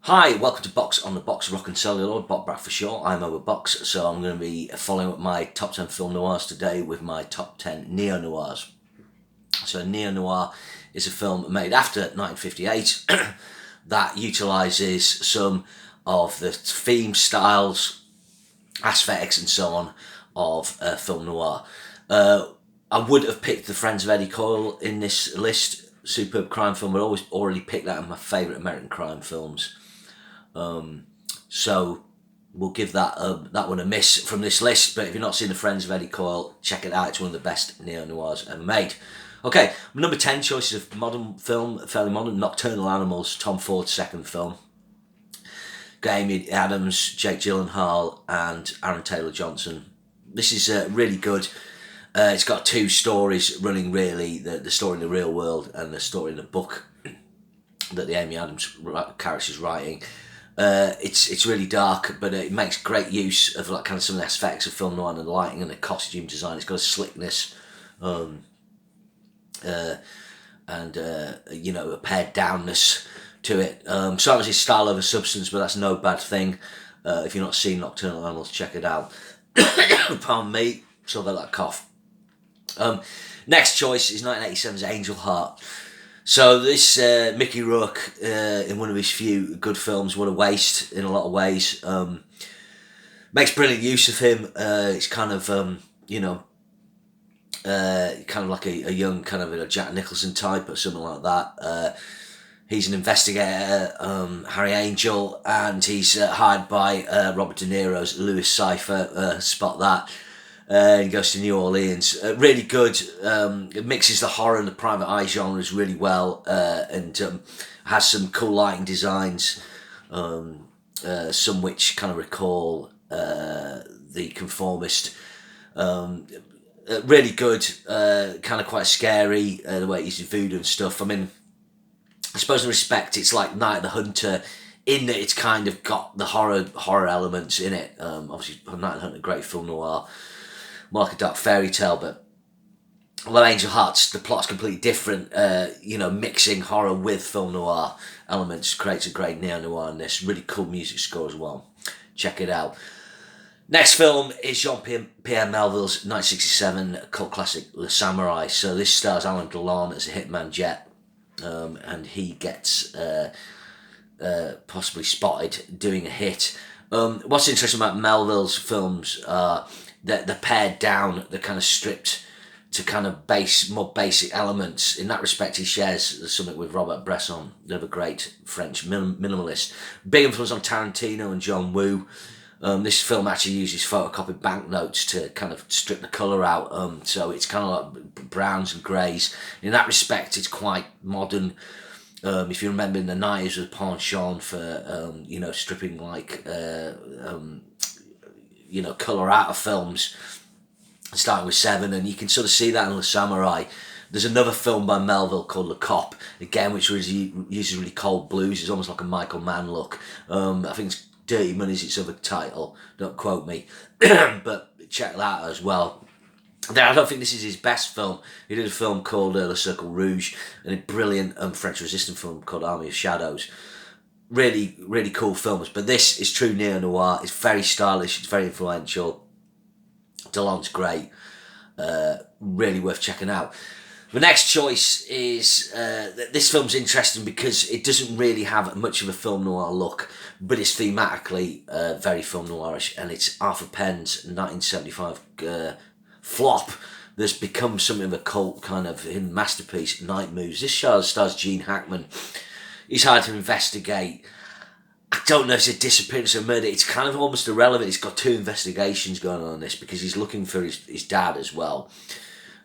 Hi, welcome to Box on the Box, Rock and Celluloid, Bob Brack for short. I'm over Box, so I'm going to be following up my top 10 film noirs today with my top 10 neo-noirs. So neo-noir is a film made after 1958 that utilises some of the theme styles, aesthetics and so on of film noir. I would have picked The Friends of Eddie Coyle in this list. Superb crime film. I'd always already picked that in my favourite American crime films. So we'll give that one a miss from this list. But if you've not seen The Friends of Eddie Coyle, check it out. It's one of the best neo-noirs ever made. Okay, number 10 choices of modern film, fairly modern, Nocturnal Animals, Tom Ford's second film. Got Amy Adams, Jake Gyllenhaal and Aaron Taylor-Johnson. This is really good. It's got two stories running really, the story in the real world and the story in the book that the Amy Adams character's writing. It's really dark, but it makes great use of like kind of some of the aspects of film noir and the lighting and the costume design. It's got a slickness, and a pared downness to it. So obviously style over substance, but that's no bad thing. If you've not seen Nocturnal Animals, check it out. Pardon me, so about that cough. Next choice is 1987's Angel Heart. So this Mickey Rourke, in one of his few good films, what a waste in a lot of ways. Makes brilliant use of him. It's kind of kind of like a young kind of a Jack Nicholson type or something like that. He's an investigator, Harry Angel, and he's hired by Robert De Niro's Louis Cypher. Spot that. He goes to New Orleans. Really good. It mixes the horror and the private eye genres really well, and has some cool lighting designs, some which kind of recall the Conformist. Really good. Kind of quite scary, the way it uses voodoo and stuff. I mean, I suppose in respect, it's like Night of the Hunter, in that it's kind of got the horror elements in it. Obviously, Night of the Hunter, great film noir. More like a dark fairy tale, but although Angel Heart's, the plot's completely different, mixing horror with film noir elements creates a great neo-noir in this. Really cool music score as well. Check it out. Next film is Jean-Pierre Melville's 1967 cult classic, Le Samurai. So this stars Alain Delon as a hitman jet, and he gets possibly spotted doing a hit. What's interesting about Melville's films are they're pared down, they're kind of stripped to kind of more basic elements. In that respect, he shares something with Robert Bresson, another great French minimalist. Big influence on Tarantino and John Woo. This film actually uses photocopied banknotes to kind of strip the colour out, so it's kind of like browns and greys. In that respect, it's quite modern. If you remember in the 90s, was a penchant for stripping like colour out of films, starting with Seven, and you can sort of see that in Le Samurai. There's another film by Melville called Le Cop, again, which uses really cold blues. It's almost like a Michael Mann look. I think it's Dirty Money's its other title, don't quote me, but check that as well. I don't think this is his best film. He did a film called Le Cercle Rouge, and a brilliant French resistance film called Army of Shadows. Really, really cool films, but this is true neo-noir. It's very stylish, it's very influential. Delon's great. Really worth checking out. The next choice is, this film's interesting because it doesn't really have much of a film noir look, but it's thematically very film noirish, and it's Arthur Penn's 1975 flop that's become something of a cult kind of hidden masterpiece, Night Moves. This stars Gene Hackman. He's hired to investigate, I don't know if it's a disappearance or a murder. It's kind of almost irrelevant. He's got two investigations going on this because he's looking for his dad as well,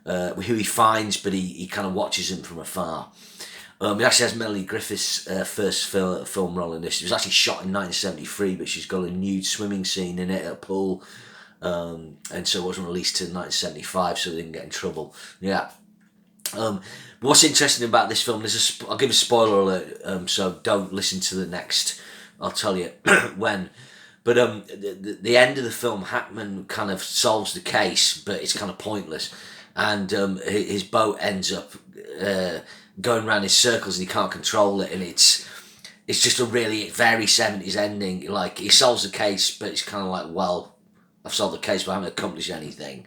who he finds, but he kind of watches him from afar. He actually has Melanie Griffith's first film role in this. It was actually shot in 1973, but she's got a nude swimming scene in it at a pool, and so it wasn't released till 1975, so they didn't get in trouble. Yeah. What's interesting about this film, I'll give a spoiler alert, so don't listen to the next, I'll tell you when. But the end of the film, Hackman kind of solves the case, but it's kind of pointless. And his boat ends up going around in circles and he can't control it. And it's it's just a really very 70s ending. Like, he solves the case, but it's kind of like, well, I've solved the case, but I haven't accomplished anything.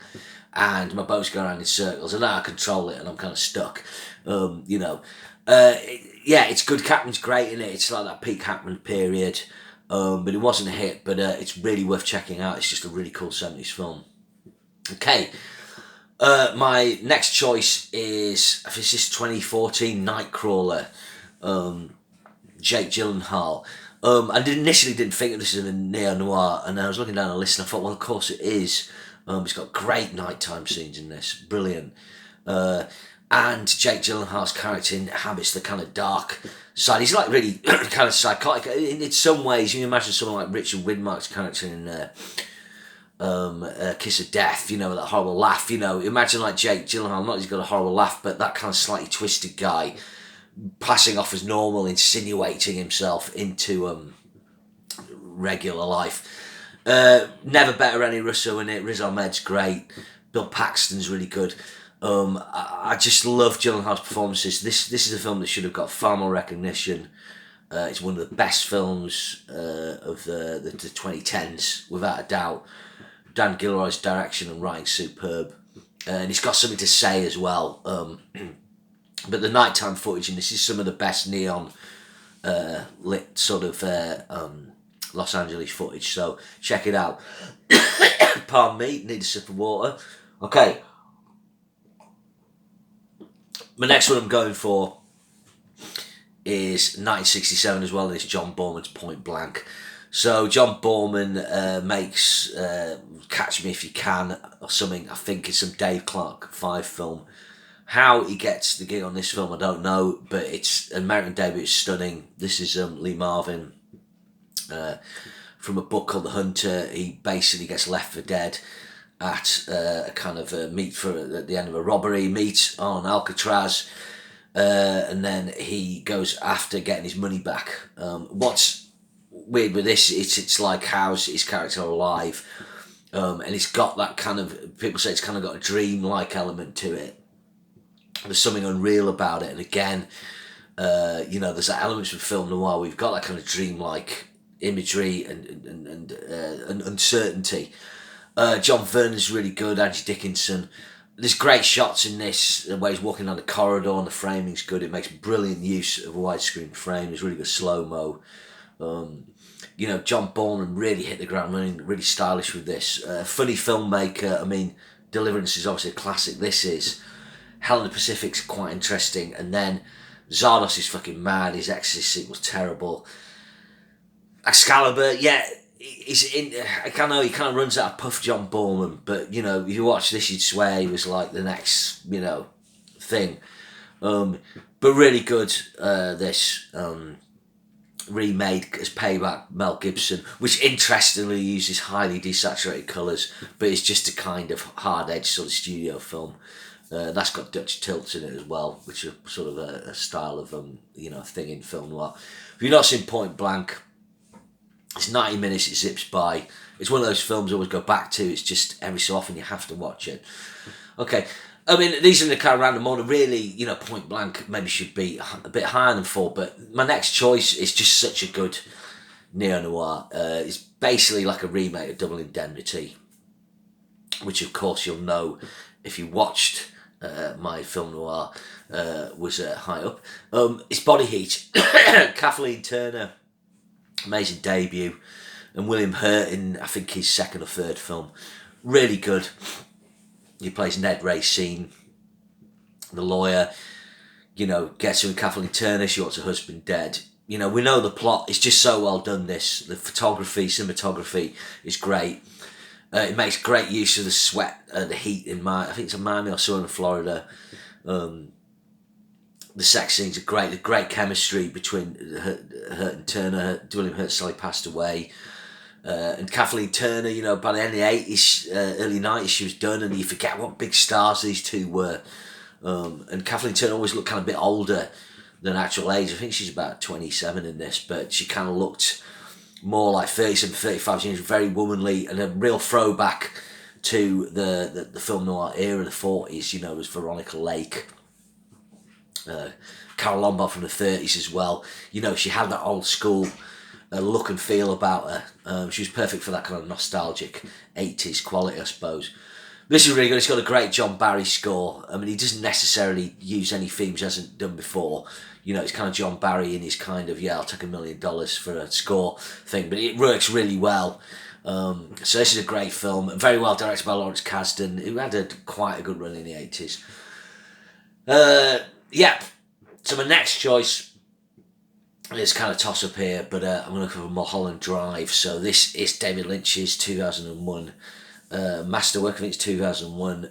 And my boat's going around in circles, and now I control it, and I'm kind of stuck. You know. Yeah, it's good. Hackman's great in it. It's like that peak Hackman period. But it wasn't a hit, but it's really worth checking out. It's just a really cool 70s film. Okay. My next choice is, I think this is 2014, Nightcrawler. Jake Gyllenhaal. I initially didn't think of this as a neo-noir, and I was looking down the list and I thought, well, of course it is. It's got great nighttime scenes in this, brilliant. And Jake Gyllenhaal's character inhabits the kind of dark side. He's like really kind of psychotic. In some ways, you can imagine someone like Richard Widmark's character in Kiss of Death, you know, that horrible laugh. You know, imagine like Jake Gyllenhaal, not he's got a horrible laugh, but that kind of slightly twisted guy, passing off as normal, insinuating himself into regular life. Never better Rennie Russo in it. Riz Ahmed's great. Bill Paxton's really good. I just love Gyllenhaal's performances. This is a film that should have got far more recognition. It's one of the best films of the 2010s, without a doubt. Dan Gilroy's direction and writing superb, and he's got something to say as well. But the nighttime footage, and this is some of the best neon lit sort of Los Angeles footage. So check it out. Pardon me, need a sip of water. Okay. My next one I'm going for is 1967 as well, and it's John Borman's Point Blank. So John Borman makes Catch Me If You Can or something. I think it's some Dave Clark 5 film. How he gets the gig on this film, I don't know, but it's an American debut. It's stunning. This is Lee Marvin from a book called The Hunter. He basically gets left for dead at a kind of meet for at the end of a robbery meet on Alcatraz, and then he goes after getting his money back. What's weird with this, it's like how's his character alive, and it's got that kind of, people say it's kind of got a dream-like element to it. There's something unreal about it, and again, you know, there's that element from film noir. We've got that kind of dream-like imagery and uncertainty. John Vernon's really good. Angie Dickinson. There's great shots in this, the way he's walking down the corridor, and the framing's good. It makes brilliant use of a widescreen frame. There's really good slow-mo. You know, John Borman really hit the ground running, really stylish with this. Funny filmmaker. I mean, Deliverance is obviously a classic. This is. Hell in the Pacific's quite interesting. And then Zardos is fucking mad. His Exorcist sequel's terrible. Excalibur, yeah. He's in. I know he kind of runs out of puff, John Borman, but you know, if you watch this, you'd swear he was like the next, you know, thing. But really good. This remade as payback, Mel Gibson, which interestingly uses highly desaturated colours, but it's just a kind of hard-edged sort of studio film. That's got Dutch tilts in it as well, which are sort of a style of you know, thing in film noir. If you've not seen Point Blank, it's 90 minutes, it zips by. It's one of those films I always go back to. It's just every so often you have to watch it. Okay, I mean, these are in the kind of random order. Really, you know, Point Blank maybe should be a bit higher than 4, but my next choice is just such a good neo-noir. It's basically like a remake of Double Indemnity, which of course you'll know if you watched my film noir was high up. It's Body Heat. Kathleen Turner, amazing debut, and William Hurt in, I think, his second or third film. Really good. He plays Ned Racine, the lawyer. You know, gets her with Kathleen Turner. She wants her husband dead. You know, we know the plot. It's just so well done. This, the photography, cinematography is great. It makes great use of the sweat and the heat in I think it's in Miami or so in Florida. The sex scenes are great. The great chemistry between Hurt and Turner. William Hurt sadly passed away. And Kathleen Turner, you know, by the end of the 80s, early 90s, she was done, and you forget what big stars these two were. And Kathleen Turner always looked kind of a bit older than actual age. I think she's about 27 in this, but she kind of looked more like 37, 35. She was very womanly, and a real throwback to the film noir era, the 40s, you know, was Veronica Lake. Carol Lombard from the 30s as well. You know, she had that old school look and feel about her. She was perfect for that kind of nostalgic 80s quality, I suppose. This is really good. It's got a great John Barry score. I mean, he doesn't necessarily use any themes he hasn't done before. You know, it's kind of John Barry in his kind of, yeah, I'll take $1 million for a score thing, but it works really well. So this is a great film, very well directed by Lawrence Kasdan, who had quite a good run in the 80s. Yeah, so my next choice is kind of toss up here, but I'm going to cover Mulholland Drive. So this is David Lynch's 2001 masterwork. I think it's 2001.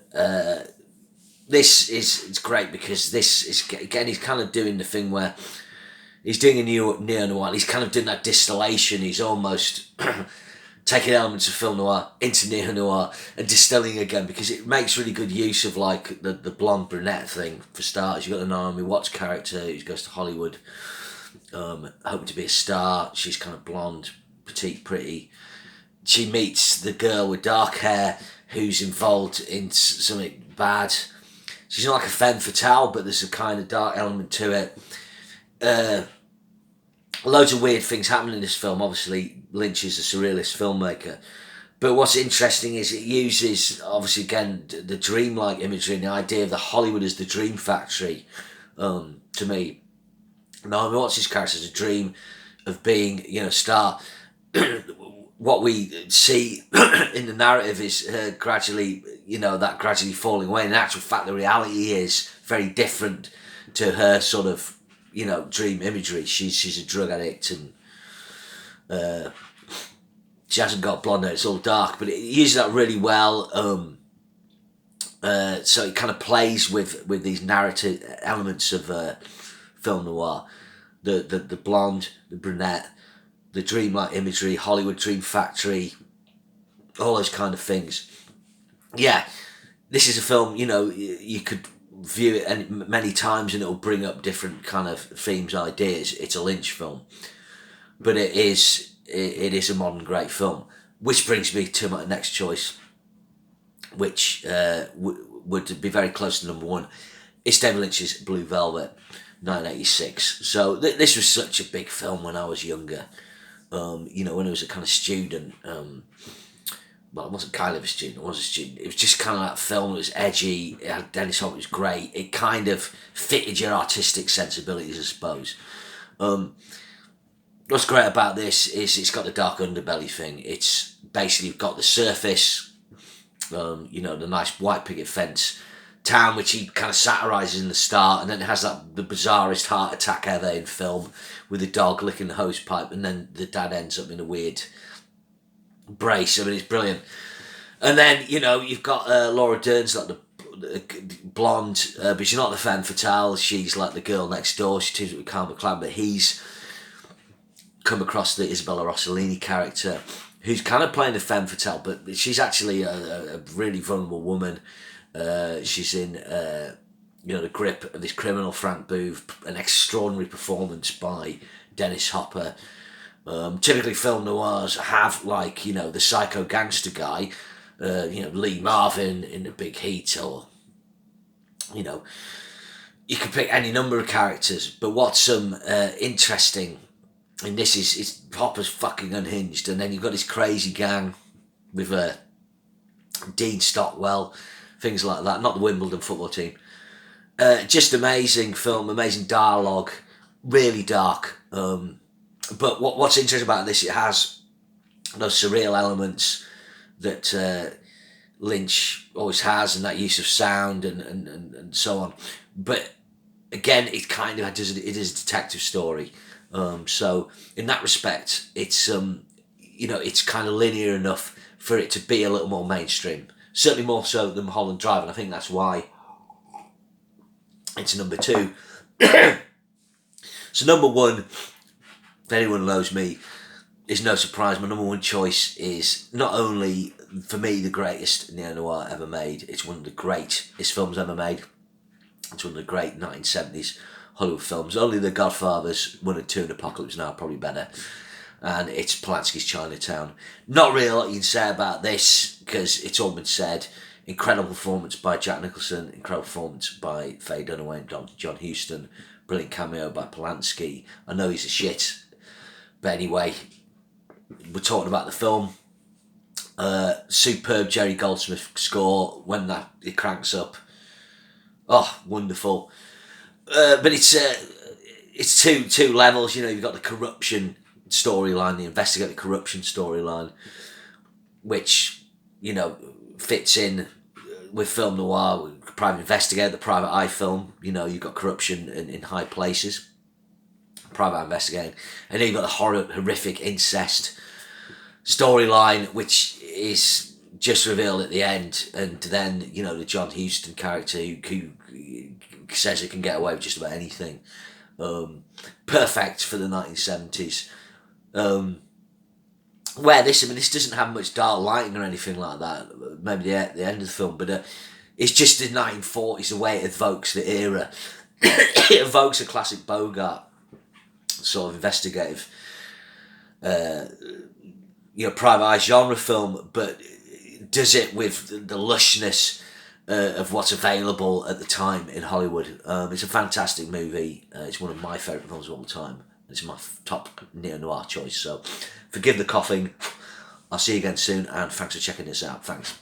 It's great because this is, again, he's kind of doing the thing where he's doing a neo-noir. He's kind of doing that distillation. He's almost taking elements of film noir into neo-noir and distilling again, because it makes really good use of like the blonde brunette thing for starters. You've got the Naomi Watts character who goes to Hollywood hoping to be a star. She's kind of blonde, petite, pretty. She meets the girl with dark hair who's involved in something bad. She's not like a femme fatale, but there's a kind of dark element to it. Loads of weird things happen in this film. Obviously, Lynch is a surrealist filmmaker. But what's interesting is it uses, obviously, again, the dreamlike imagery and the idea of the Hollywood as the dream factory. To me, Naomi Watts' character is a dream of being, you know, a star. What we see in the narrative is her gradually, you know, that gradually falling away. In actual fact, the reality is very different to her sort of, you know, dream imagery. She's a drug addict and she hasn't got blonde hair. It's all dark, but it uses that really well. So it kind of plays with these narrative elements of film noir, the blonde, the brunette, the dreamlike imagery, Hollywood dream factory, all those kind of things. Yeah, this is a film, you know, you could view it many times and it'll bring up different kind of themes, ideas. It's a Lynch film, but it is a modern great film, which brings me to my next choice, which would be very close to number one. It's David Lynch's Blue Velvet, 1986. So this was such a big film when I was younger. You know, when I was a kind of student, well, I wasn't kind of a student, I was a student. It was just kind of that film. It was edgy. It had Dennis Hopper. It was great. It kind of fitted your artistic sensibilities, I suppose. What's great about this is it's got the dark underbelly thing. It's basically got the surface, you know, the nice white picket fence town, which he kind of satirises in the start, and then it has the bizarrest heart attack ever in film with the dog licking the hose pipe, and then the dad ends up in a weird brace. I mean, it's brilliant. And then, you know, you've got Laura Dern's like the blonde, but she's not the femme fatale. She's like the girl next door. She teams up with Carl McLaren, but he's come across the Isabella Rossellini character, who's kind of playing the femme fatale, but she's actually a really vulnerable woman. She's in, you know, the grip of this criminal Frank Booth, an extraordinary performance by Dennis Hopper. Typically film noirs have, like, you know, the psycho gangster guy, you know, Lee Marvin in The Big Heat, or, you know, you can pick any number of characters, but what's interesting in this is Hopper's fucking unhinged, and then you've got this crazy gang with Dean Stockwell, things like that, not the Wimbledon football team. Just amazing film, amazing dialogue, really dark. But what's interesting about this, it has those surreal elements that Lynch always has, and that use of sound and so on. But again, it kind of does it is a detective story. So in that respect, it's you know, it's kind of linear enough for it to be a little more mainstream. Certainly more so than Mulholland Drive, and I think that's why it's number two. So number one, if anyone knows me, is no surprise. My number one choice is not only, for me, the greatest neo-noir ever made, it's one of the greatest films ever made. It's one of the great 1970s Hollywood films. Only The Godfathers 1 and 2 and Apocalypse Now are probably better. And it's Polanski's Chinatown. Not really a lot you can say about this, because it's all been said. Incredible performance by Jack Nicholson, incredible performance by Faye Dunaway and John Huston, brilliant cameo by Polanski. I know he's a shit, but anyway, we're talking about the film. Superb Jerry Goldsmith score when it cranks up. Oh, wonderful. But it's two levels. You know, you've got the corruption storyline, the investigative corruption storyline, which, you know, fits in with film noir, with private investigator, the private eye film. You know, you've got corruption in high places, private investigating, and then you've got the horrific incest storyline, which is just revealed at the end. And then, you know, the John Huston character who says he can get away with just about anything. Perfect for the 1970s. Where this doesn't have much dark lighting or anything like that. Maybe the end of the film, but it's just the 1940s, the way it evokes the era. It evokes a classic Bogart sort of investigative, private eye genre film, but does it with the lushness of what's available at the time in Hollywood. It's a fantastic movie. It's one of my favourite films of all time. It's my top neo-noir choice. So forgive the coughing. I'll see you again soon, and thanks for checking this out. Thanks.